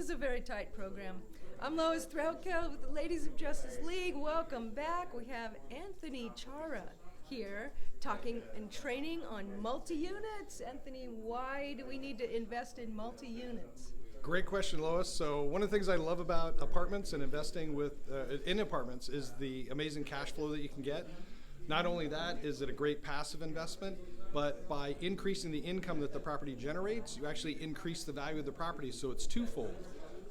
is a very tight program. I'm Lois Threlkeld with the Ladies of Justice League. Welcome back. We have Anthony Chara here talking and training on multi-units. Anthony, why do we need to invest in multi-units? Great question, Lois. So one of the things I love about apartments and investing in apartments is the amazing cash flow that you can get. Not only that, is it a great passive investment, but by increasing the income that the property generates, you actually increase the value of the property, so it's twofold.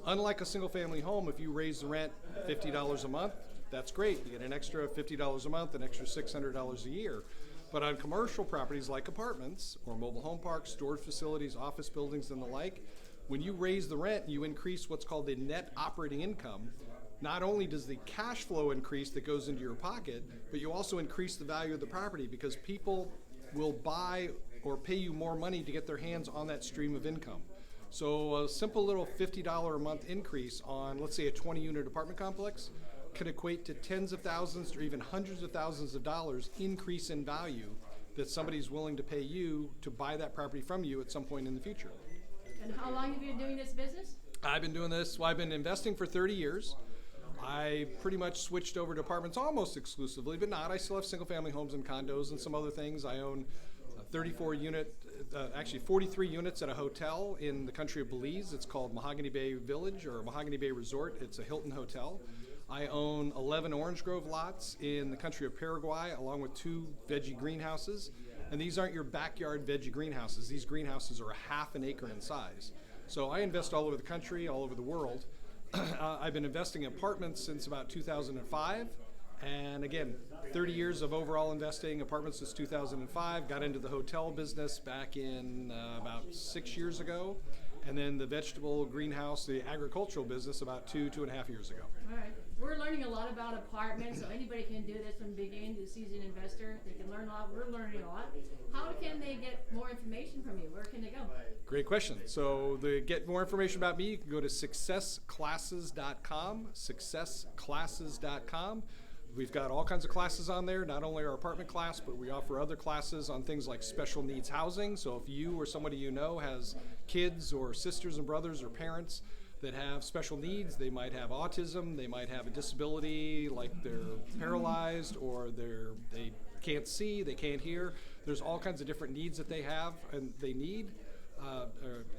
Unlike a single-family home, if you raise the rent $50 a month, that's great. You get an extra $50 a month, an extra $600 a year. But on commercial properties like apartments or mobile home parks, storage facilities, office buildings, and the like, when you raise the rent, you increase what's called the net operating income. Not only does the cash flow increase that goes into your pocket, but you also increase the value of the property because people will buy or pay you more money to get their hands on that stream of income. So a simple little $50 a month increase on, let's say, a 20-unit apartment complex could equate to tens of thousands or even hundreds of thousands of dollars increase in value that somebody's willing to pay you to buy that property from you at some point in the future. And how long have you been doing this business? I've been doing this, well, I've been investing for 30 years. I pretty much switched over to apartments almost exclusively, but not. I still have single-family homes and condos and some other things. I own 43 units at a hotel in the country of Belize. It's called Mahogany Bay Village or Mahogany Bay Resort. It's a Hilton hotel. I own 11 orange grove lots in the country of Paraguay, along with 2 veggie greenhouses. And these aren't your backyard veggie greenhouses. These greenhouses are a half an acre in size. So I invest all over the country, all over the world. I've been investing in apartments since about 2005. And again, 30 years of overall investing, apartments since 2005. Got into the hotel business back in about 6 years ago. And then the vegetable greenhouse, the agricultural business about 2.5 years ago. All right. We're learning a lot about apartments, so anybody can do this from beginning to seasoned investor. They can learn a lot. We're learning a lot. How can they get more information from you? Where can they go? Great question. So to get more information about me, you can go to successclasses.com, successclasses.com. We've got all kinds of classes on there, not only our apartment class, but we offer other classes on things like special needs housing. So if you or somebody you know has kids or sisters and brothers or parents that have special needs, they might have autism, they might have a disability like they're paralyzed or they can't see, they can't hear. There's all kinds of different needs that they have and they need.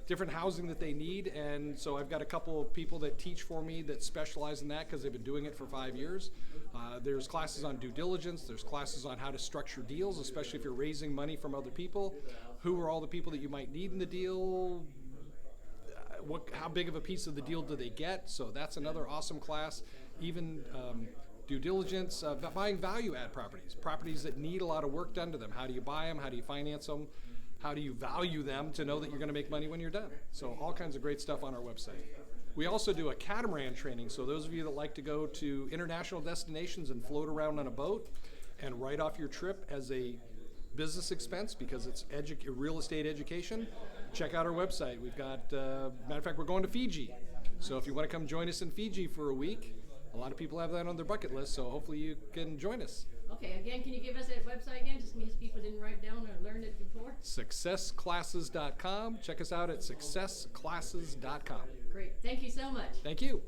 Different housing that they need, and so I've got a couple of people that teach for me that specialize in that because they've been doing it for 5 years. There's classes on due diligence, there's classes on how to structure deals, especially if you're raising money from other people. Who are all the people that you might need in the deal? How big of a piece of the deal do they get? So that's another awesome class. Even due diligence, buying value add properties that need a lot of work done to them. How do you buy them? How do you finance them? How do you value them to know that you're going to make money when you're done? So all kinds of great stuff on our website. We also do a catamaran training. So those of you that like to go to international destinations and float around on a boat and write off your trip as a business expense because it's real estate education, check out our website. We've got, matter of fact, we're going to Fiji. So if you want to come join us in Fiji for a week, a lot of people have that on their bucket list, so hopefully you can join us. Okay, again, can you give us that website again, just in case people didn't write down or learn it before? Successclasses.com. Check us out at successclasses.com. Great. Thank you so much. Thank you.